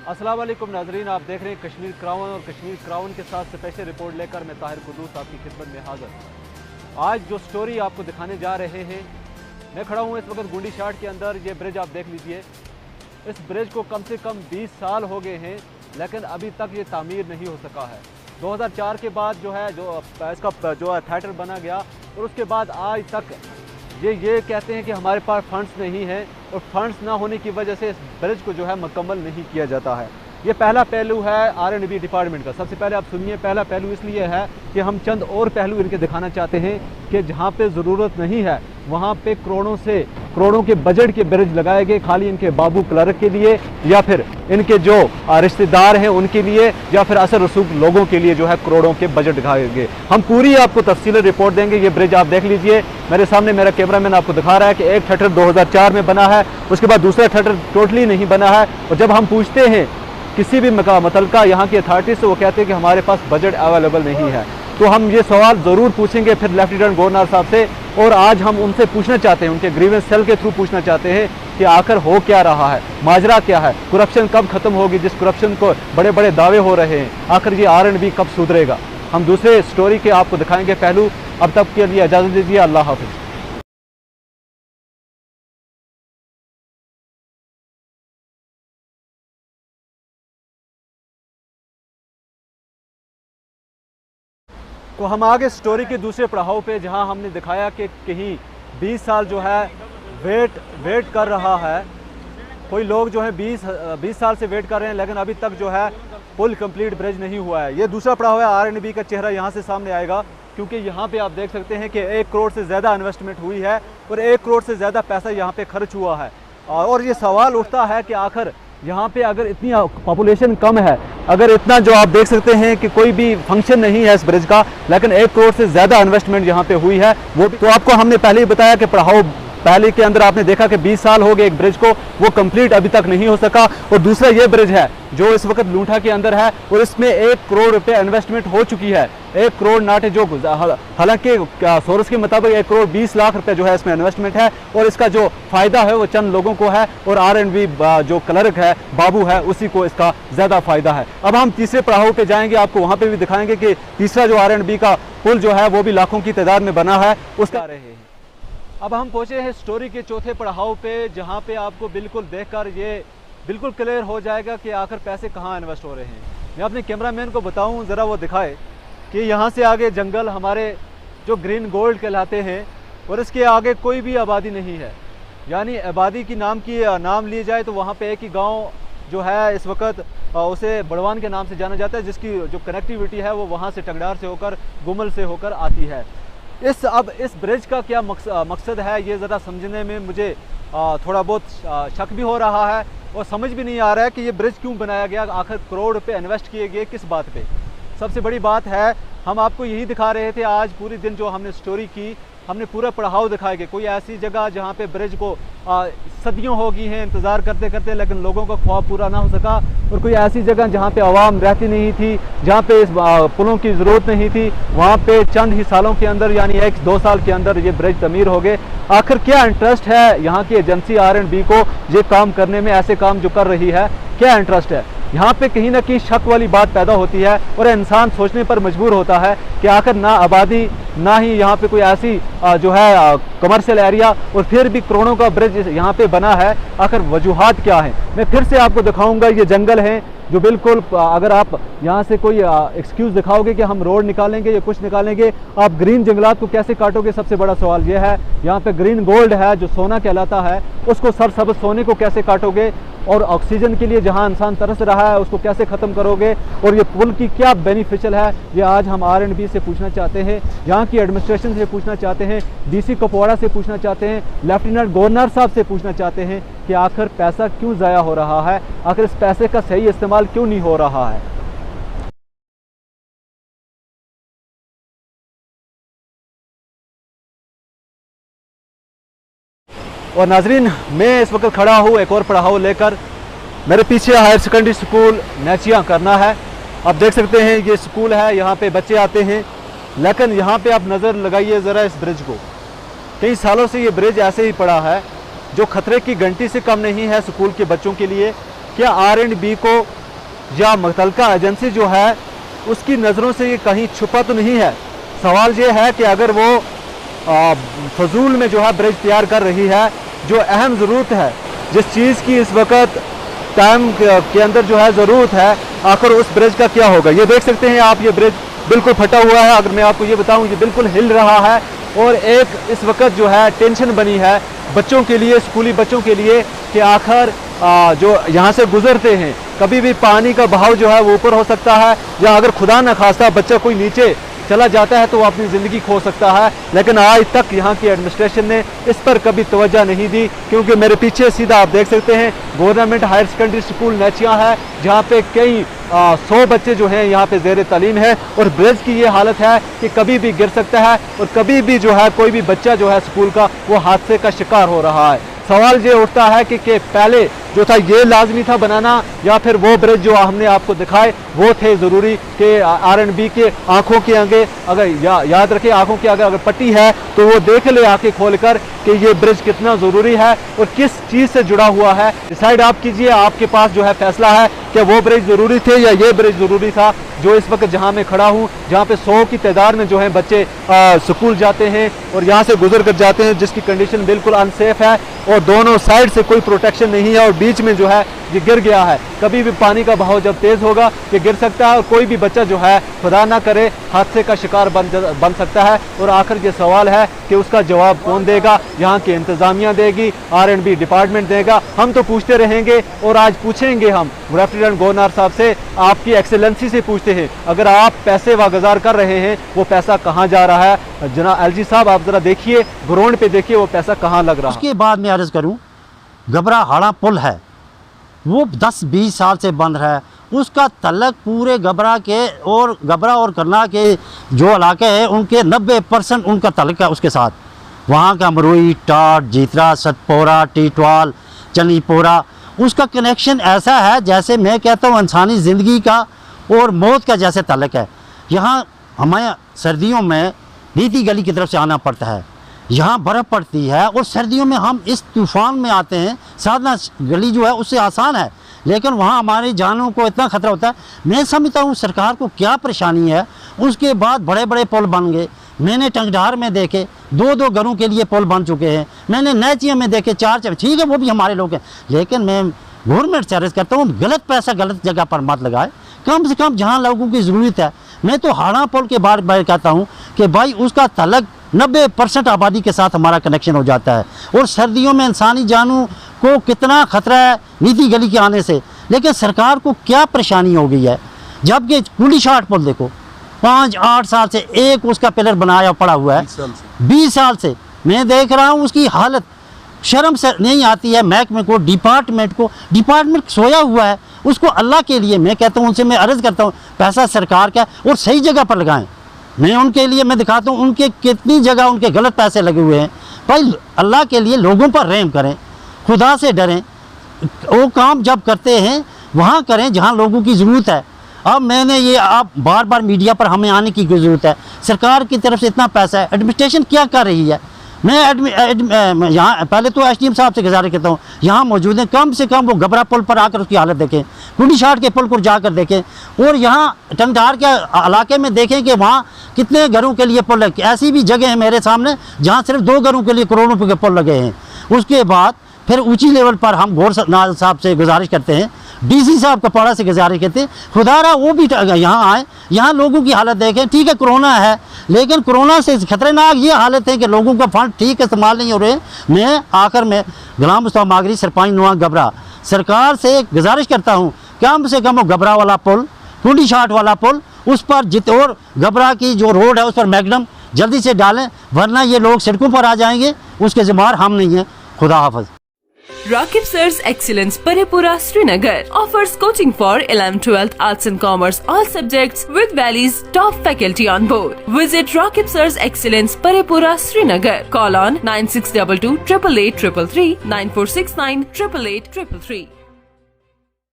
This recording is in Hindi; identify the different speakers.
Speaker 1: अस्सलाम वालेकुम नाजरीन, आप देख रहे हैं कश्मीर क्राउन और कश्मीर क्राउन के साथ स्पेशल रिपोर्ट लेकर मैं ताहिर कुदूस आपकी खिदमत में हाजिर। आज जो स्टोरी आपको दिखाने जा रहे हैं, मैं खड़ा हूँ इस वक्त गुंडी शाट के अंदर। ये ब्रिज आप देख लीजिए। इस ब्रिज को कम से कम 20 साल हो गए हैं, लेकिन अभी तक ये तामीर नहीं हो सका है। 2004 के बाद जो है इसका जो थिएटर बना गया और उसके बाद आज तक ये कहते हैं कि हमारे पास फंड्स नहीं हैं और फंड्स ना होने की वजह से इस ब्रिज को जो है मुकम्मल नहीं किया जाता है। ये पहला पहलू है R&B डिपार्टमेंट का। सबसे पहले आप सुनिए, पहला पहलू इसलिए है कि हम चंद और पहलू इनके दिखाना चाहते हैं कि जहाँ पे ज़रूरत नहीं है वहाँ पे करोड़ों के बजट के ब्रिज लगाए गए, खाली इनके बाबू क्लर्क के लिए या फिर इनके जो रिश्तेदार हैं उनके लिए या फिर असर रसूख लोगों के लिए जो है करोड़ों के बजट दिखाए गए। हम पूरी आपको तफसीली रिपोर्ट देंगे। ये ब्रिज आप देख लीजिए, मेरे सामने मेरा कैमरामैन आपको दिखा रहा है कि एक थिएटर 2004 में बना है, उसके बाद दूसरा थिएटर टोटली नहीं बना है। और जब हम पूछते हैं किसी भी मुतलका यहाँ की अथॉरिटी से, वो कहते हैं कि हमारे पास बजट अवेलेबल नहीं है। तो हम ये सवाल ज़रूर पूछेंगे फिर लेफ्टिनेंट गवर्नर साहब से, और आज हम उनसे पूछना चाहते हैं, उनके ग्रीवेंस सेल के थ्रू पूछना चाहते हैं कि आखिर हो क्या रहा है, माजरा क्या है, करप्शन कब खत्म होगी, जिस करप्शन को बड़े बड़े दावे हो रहे हैं, आखिर ये R&B कब सुधरेगा। हम दूसरे स्टोरी के आपको दिखाएंगे पहलू। अब तक के लिए इजाज़त दीजिए, अल्लाह हाफिज़। तो हम आगे स्टोरी के दूसरे पड़ाव पे, जहां हमने दिखाया कि कहीं 20 साल जो है वेट कर रहा है, कोई लोग जो है 20 साल से वेट कर रहे हैं, लेकिन अभी तक जो है फुल कंप्लीट ब्रिज नहीं हुआ है। ये दूसरा पड़ाव है। R&B का चेहरा यहाँ से सामने आएगा, क्योंकि यहाँ पे आप देख सकते हैं कि 1 करोड़ से ज़्यादा इन्वेस्टमेंट हुई है और 1 करोड़ से ज़्यादा पैसा यहाँ पे खर्च हुआ है। और ये सवाल उठता है कि आखिर यहाँ पे अगर इतनी पॉपुलेशन कम है, अगर इतना जो आप देख सकते हैं कि कोई भी फंक्शन नहीं है इस ब्रिज का, लेकिन 1 करोड़ से ज़्यादा इन्वेस्टमेंट यहाँ पे हुई है, वो भी तो आपको हमने पहले ही बताया कि पढ़ाओ पहले के अंदर आपने देखा कि 20 साल हो गए एक ब्रिज को, वो कंप्लीट अभी तक नहीं हो सका। और दूसरा ये ब्रिज है जो इस वक्त लूठा के अंदर है और इसमें 1 करोड़ रुपए इन्वेस्टमेंट हो चुकी है। 1 करोड़ नाटे जो, हालांकि सोर्स के मुताबिक 1 करोड़ 20 लाख रुपए जो है इसमें इन्वेस्टमेंट है, और इसका जो फायदा है वो चंद लोगों को है, और R&B जो क्लर्क है, बाबू है, उसी को इसका ज्यादा फायदा है। अब हम तीसरे पड़ाव पे जाएंगे, आपको वहां पे भी दिखाएंगे कि तीसरा जो R&B का पुल जो है वो भी लाखों की तादाद में बना है, उसका रहे हैं। अब हम पहुंचे हैं स्टोरी के चौथे पड़ाव पे, जहां पे आपको बिल्कुल देखकर ये बिल्कुल क्लियर हो जाएगा कि आखिर पैसे कहां इन्वेस्ट हो रहे हैं। मैं अपने कैमरामैन को बताऊं, ज़रा वो दिखाए कि यहाँ से आगे जंगल हमारे जो ग्रीन गोल्ड कहलाते हैं, और इसके आगे कोई भी आबादी नहीं है। यानी आबादी की नाम लिए जाए तो वहाँ पे एक ही गाँव जो है इस वक्त उसे बड़वान के नाम से जाना जाता है, जिसकी जो कनेक्टिविटी है वो वहाँ से टंगडार से होकर गुमल से होकर आती है। अब इस ब्रिज का क्या मकसद है, ये ज़रा समझने में मुझे थोड़ा बहुत शक भी हो रहा है और समझ भी नहीं आ रहा है कि ये ब्रिज क्यों बनाया गया, आखिर करोड़ रुपए इन्वेस्ट किए गए किस बात पे। सबसे बड़ी बात है, हम आपको यही दिखा रहे थे आज पूरे दिन जो हमने स्टोरी की, हमने पूरा पड़ाव दिखाया कि कोई ऐसी जगह जहाँ पे ब्रिज को सदियों हो गई हैं इंतज़ार करते करते, लेकिन लोगों का ख्वाब पूरा ना हो सका, और कोई ऐसी जगह जहाँ पे आवाम रहती नहीं थी, जहाँ पे इस पुलों की ज़रूरत नहीं थी, वहाँ पे चंद ही सालों के अंदर यानी 1-2 साल के अंदर ये ब्रिज तमीर हो गए। आखिर क्या इंटरेस्ट है यहाँ की एजेंसी R&B को ये काम करने में, ऐसे काम जो कर रही है, क्या इंटरेस्ट है? यहाँ पे कहीं ना कहीं शक वाली बात पैदा होती है और इंसान सोचने पर मजबूर होता है कि आखिर ना आबादी, ना ही यहाँ पे कोई ऐसी जो है कमर्शियल एरिया, और फिर भी करोड़ों का ब्रिज यहाँ पे बना है। आखिर वजूहात क्या है? मैं फिर से आपको दिखाऊंगा, ये जंगल है जो बिल्कुल, अगर आप यहाँ से कोई एक्सक्यूज़ दिखाओगे कि हम रोड निकालेंगे या कुछ निकालेंगे, आप ग्रीन जंगलात को कैसे काटोगे? सबसे बड़ा सवाल ये है। यहाँ पे ग्रीन गोल्ड है जो सोना कहलाता है, उसको सरसब्ज सोने को कैसे काटोगे? और ऑक्सीजन के लिए जहाँ इंसान तरस रहा है उसको कैसे ख़त्म करोगे? और ये पुल की क्या बेनिफिशियल है, ये आज हम R&B से पूछना चाहते हैं, यहाँ की एडमिनिस्ट्रेशन से पूछना चाहते हैं, DC कुपवाड़ा से पूछना चाहते हैं, लेफ्टिनेंट गवर्नर साहब से पूछना चाहते हैं कि आखिर पैसा क्यों ज़ाया हो रहा है, आखिर इस पैसे का सही इस्तेमाल क्यों नहीं हो रहा है। और नाजरीन, मैं इस वक्त खड़ा हूँ एक और पड़ाव लेकर। मेरे पीछे हायर सेकेंडरी स्कूल नैचिया करना है। आप देख सकते हैं ये स्कूल है, यहाँ पे बच्चे आते हैं, लेकिन यहाँ पे आप नज़र लगाइए ज़रा इस ब्रिज को। कई सालों से ये ब्रिज ऐसे ही पड़ा है, जो खतरे की घंटी से कम नहीं है स्कूल के बच्चों के लिए। क्या R&B को या मुतल्लिका एजेंसी जो है उसकी नज़रों से ये कहीं छुपा तो नहीं है। सवाल ये है कि अगर वो फजूल में जो है ब्रिज तैयार कर रही है, जो अहम ज़रूरत है, जिस चीज़ की इस वक्त टाइम के अंदर जो है ज़रूरत है, आखिर उस ब्रिज का क्या होगा। ये देख सकते हैं आप, ये ब्रिज बिल्कुल फटा हुआ है। अगर मैं आपको ये बताऊं, ये बिल्कुल हिल रहा है और एक इस वक्त जो है टेंशन बनी है बच्चों के लिए, स्कूली बच्चों के लिए कि आखिर जो यहाँ से गुजरते हैं कभी भी पानी का बहाव जो है वो ऊपर हो सकता है, या अगर खुदा न खास्ता बच्चा कोई नीचे चला जाता है तो वो अपनी ज़िंदगी खो सकता है। लेकिन आज तक यहाँ की एडमिनिस्ट्रेशन ने इस पर कभी तवज्जो नहीं दी, क्योंकि मेरे पीछे सीधा आप देख सकते हैं गवर्नमेंट हायर सेकेंडरी स्कूल नैचिया है, जहाँ पे कई 100 बच्चे जो हैं यहाँ पे ज़ेर तालीम है, और ब्रिज की ये हालत है कि कभी भी गिर सकता है और कभी भी जो है कोई भी बच्चा जो है स्कूल का वो हादसे का शिकार हो रहा है। सवाल ये उठता है कि पहले जो था ये लाजमी था बनाना, या फिर वो ब्रिज जो हमने आपको दिखाए वो थे ज़रूरी कि R&B के आंखों के आगे अगर याद रखें, आंखों के आगे अगर पट्टी है तो वो देख ले आंखें खोलकर कि ये ब्रिज कितना ज़रूरी है और किस चीज़ से जुड़ा हुआ है। डिसाइड आप कीजिए, आपके पास जो है फैसला है कि वो ब्रिज ज़रूरी थे या ये ब्रिज ज़रूरी था। जो इस वक्त जहाँ मैं खड़ा हूँ, जहाँ पे 100 की तादाद में जो है बच्चे स्कूल जाते हैं और यहाँ से गुजर कर जाते हैं, जिसकी कंडीशन बिल्कुल अनसेफ है और दोनों साइड से कोई प्रोटेक्शन नहीं है, और बीच में जो है ये गिर गया है। कभी भी पानी का बहाव जब तेज़ होगा ये गिर सकता है और कोई भी बच्चा जो है खुदा ना करे हादसे का शिकार बन सकता है। और आखिर ये सवाल है कि उसका जवाब कौन देगा? यहाँ की इंतज़ामिया देगी, R&B डिपार्टमेंट देगा? हम तो पूछते रहेंगे और आज पूछेंगे हम लेफ्टिनेंट गवर्नर साहब से, आपकी एक्सेलेंसी से पूछते हैं, अगर आप पैसे वागुज़ार कर रहे हैं वो पैसा कहाँ जा रहा है? जनाब LG साहब आप ज़रा देखिए, ग्राउंड पे देखिए वो पैसा कहाँ लग रहा है।
Speaker 2: उसके बाद मैं अर्ज़ करूँ, गबरा हाड़ा पुल है वो 10-20 साल से बंद है, उसका तल्लक पूरे गबरा के और गबरा और करना के जो इलाके हैं उनके 90% उनका तल्लक है उसके साथ। वहाँ का मरोई, टाट, जीतरा, सतपोरा, टीटवाल, चनीपोरा, उसका कनेक्शन ऐसा है जैसे मैं कहता हूँ इंसानी ज़िंदगी का और मौत का जैसे तल्लक है। यहाँ हमें सर्दियों में नीति गली की तरफ से आना पड़ता है, यहाँ बर्फ़ पड़ती है और सर्दियों में हम इस तूफ़ान में आते हैं। साधना गली जो है उससे आसान है, लेकिन वहाँ हमारी जानों को इतना ख़तरा होता है। मैं समझता हूँ सरकार को क्या परेशानी है। उसके बाद बड़े बड़े पुल बन गए, मैंने टंगढार में देखे 2-2 घरों के लिए पुल बन चुके हैं, मैंने नैचिया में देखे 4-4, ठीक है वो भी हमारे लोग हैं, लेकिन मैं गवर्नमेंट से अर्ज़ करता हूँ गलत पैसा गलत जगह पर मत लगाए, कम से कम जहाँ लोगों की ज़रूरत है। मैं तो हाड़ा पुल के बारे में कहता हूँ कि भाई उसका तलक 90% आबादी के साथ हमारा कनेक्शन हो जाता है, और सर्दियों में इंसानी जानों को कितना ख़तरा है नीति गली के आने से। लेकिन सरकार को क्या परेशानी हो गई है, जबकि कुली शाट पुल देखो 5-8 साल से एक उसका पिलर बनाया पड़ा हुआ है, 20 साल से मैं देख रहा हूँ उसकी हालत। शर्म से नहीं आती है महकमे को, डिपार्टमेंट सोया हुआ है। उसको अल्लाह के लिए मैं कहता हूँ, उनसे मैं अर्ज़ करता हूँ पैसा सरकार का और सही जगह पर लगाएं। मैं उनके लिए मैं दिखाता हूँ उनके कितनी जगह उनके गलत पैसे लगे हुए हैं। भाई अल्लाह के लिए लोगों पर रहम करें, खुदा से डरें, वो काम जब करते हैं वहाँ करें जहाँ लोगों की ज़रूरत है। अब मैंने ये आप बार बार मीडिया पर हमें आने की ज़रूरत है, सरकार की तरफ से इतना पैसा है, एडमिनिस्ट्रेशन क्या कर रही है। मैं यहाँ पहले तो SDM साहब से गुजारिश करता हूँ, यहाँ मौजूद हैं, कम से कम वो गबरा पुल पर आकर उसकी हालत देखें, कुंडी शाट के पुल को जाकर देखें, और यहाँ टंगधार के इलाके में देखें कि वहाँ कितने घरों के लिए पुल है। ऐसी भी जगह है मेरे सामने जहाँ सिर्फ 2 घरों के लिए करोड़ों रुपये के पुल लगे हैं। उसके बाद फिर ऊंची लेवल पर हम गौर साहब से गुजारिश करते हैं, DC साहब कपाड़ा से गुजारिश करते हैं, खुदारा वो भी यहाँ आए, यहाँ लोगों की हालत देखें। ठीक है कोरोना है, लेकिन कोरोना से खतरनाक ये हालत है कि लोगों का फंड ठीक इस्तेमाल नहीं हो रहे। मैं आकर मैं गुलाम मुस्तफा मागरी सरपंच नुआ गबरा सरकार से गुजारिश करता हूँ कम से कम वो गबरा वाला पुल, कुंडी शाट वाला पुल, उस पर और गबरा की जो रोड है उस पर मैगडम जल्दी से डालें, वरना ये लोग सड़कों पर आ जाएंगे, उसके ज़िम्मेदार हम नहीं हैं। खुदा हाफ़िज़।
Speaker 3: Rakib Sir's Excellence Parepura Srinagar offers coaching for 11th, 12th Arts and Commerce all subjects with Valley's top faculty on board. Visit Rakib Sir's Excellence Parepura Srinagar. Call on 9622 888 333 9469 888 333.